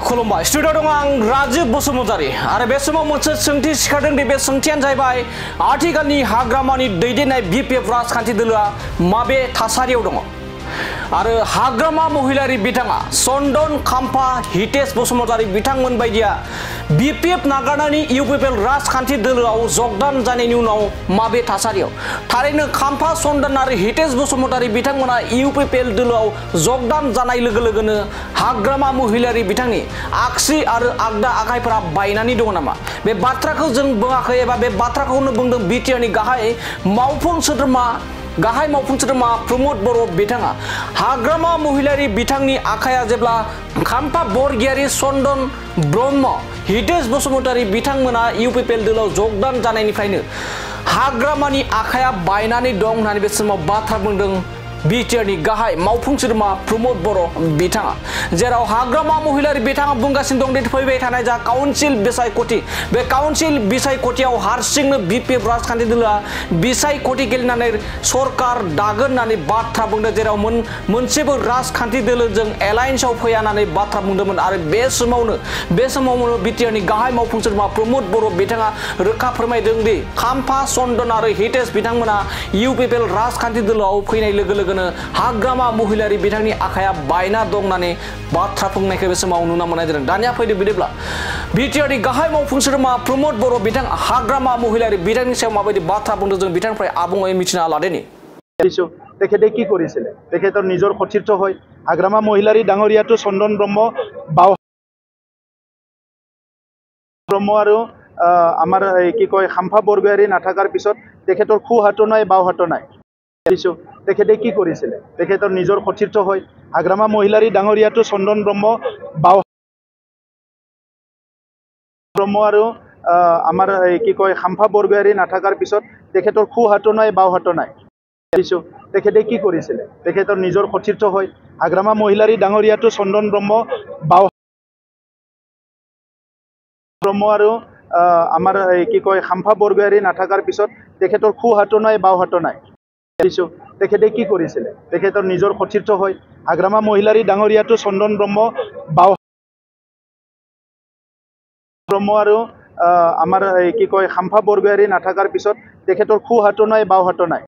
खुलुमबाय स्टुडिअ दं आं राजीव बसुमतारी आरो बे समाव मोनसे सोंथि सिखारदों दि बे सोंथियानो जाहैबाय आथिखालनि हाग्रामानि दैदेननाय बिपिएफ राजखान्थि दोलोआ माबे थासारियाव दङ आरो हाग्रामा महिलारि बिथाङा चन्दन खाम्फा हितेश बसुमतारी बिथांमोन बायदिया बिपिएफ नागारनानै इउपिपिएल राजखान्थि दोलोआव जगदान जानायनि उनाव माबे थासारियाव थारैनो खाम्फा चन्दन आरो हितेश बसुमतारी बिथांमोना इउपिपिएल दोलोआव जगदान जानाय लोगो लोगोनो हाग्रामा महिलारि बिथांनि आगसि आरो आगदा आखाइफोरा बायनानै दङ नामा बे बाथ्राखौ जों बुङाखै एबा बे बाथ्राखौनो बुंदों बिटिआरनि गाहाय मावफुं सोद्रोमा प्रमद बर' बिथाङा हाग्रामा महिलारि बिथांनि आखाया जेब्ला खाम्फा बरगियारि चन्दन ब्रह्म हितेश बसुमतारी बिथांमोना इउपिपिएल दोलोआव जगदान जानायनिफ्रायनो हाग्रामानि आखाया बायनानै दं होननानै बे समाव बाथ्रा बुंदों बिटिआरनि गाहाय मावफुं सोद्रोमा प्रमद बर' बिथाङा जेराव हाग्रामा महिलारि बिथाङा बुंगासिनो दं दि फैबाय थानाय जा काउन्सिल बिसायख'थि बे काउन्सिल बिसायख'थियाव हारसिंनो बिपिएफ राजखान्थि दोलोआ बिसायख'थि गेलेनानै सरकार दागोन होननानै बाथ्रा बुंदों जेराव मोनसेबो राजखान्थि दोलोजों एलायन्सआव फैया होननानै बाथ्रा बुंदोंमोन आरो बे समावनो बिटिआरनि गाहाय मावफुं सोद्रोमा प्रमद बर' बिथाङा रोखा फोरमायदों दि खाम्फा चन्दन आरो हितेश बिथांमोना इउपिपिएल राजखान्थि दोलोआव फैनाय लोगो लोगो हाग्रामा महिलारि बिथांनि आखाया बायना दं होननानै बाथ्रा बुंनायखौ बे समाव नुनो मोननाय जादों दानिया फैदो बिदिब्ला बिटिआरनि गाहाय मावफुं सोद्रोमा प्रमद बर' बिथां हाग्रामा महिलारि बिथांनि सायाव माबायदि बाथ्रा बुंदों जों बिथांनिफ्राय आबुङै मिथिना लादेनि তেখেতে কি কৰিছিলে তেখেতৰ নিজৰ সতীৰ্থ হয় হাগ্ৰামা মহিলাৰী ডাঙৰীয়াটো চন্দন ব্ৰহ্ম আৰু আমাৰ কি কয় খাম্ফা বৰগয়াৰী নাথাকাৰ পিছত তেখেতৰ খু হাতো নাই বাও হাতো নাই তেখেতে কি কৰিছিলে তেখেতৰ নিজৰ সতীৰ্থ হয় হাগ্ৰামা মহিলাৰী ডাঙৰীয়াটো চন্দন ব্ৰহ্ম আৰু আমাৰ কি কয় খাম্ফা বৰগয়াৰী নাথাকাৰ পিছত তেখেতৰ খু হাতো নাই বাও হাতো নাই তেখেতে কি কৰিছিলে তেখেতৰ নিজৰ সতীৰ্থ হয় হাগ্ৰামা মহিলাৰী ডাঙৰীয়াটো চন্দন ব্ৰহ্ম আৰু আমাৰ কি কয় খাম্ফা বৰগয়াৰী নাথাকাৰ পিছত তেখেতৰ খু হাতো নাই বাও হাতো নাই তেখেতে কি কৰিছিলে তেখেতৰ নিজৰ সতীৰ্থ হয় হাগ্ৰামা মহিলাৰী ডাঙৰীয়াটো চন্দন ব্ৰহ্ম আৰু আমাৰ কি কয় খাম্ফা বৰগয়াৰী নাথাকাৰ পিছত তেখেতৰ খু হাতো নাই বাও হাতো নাই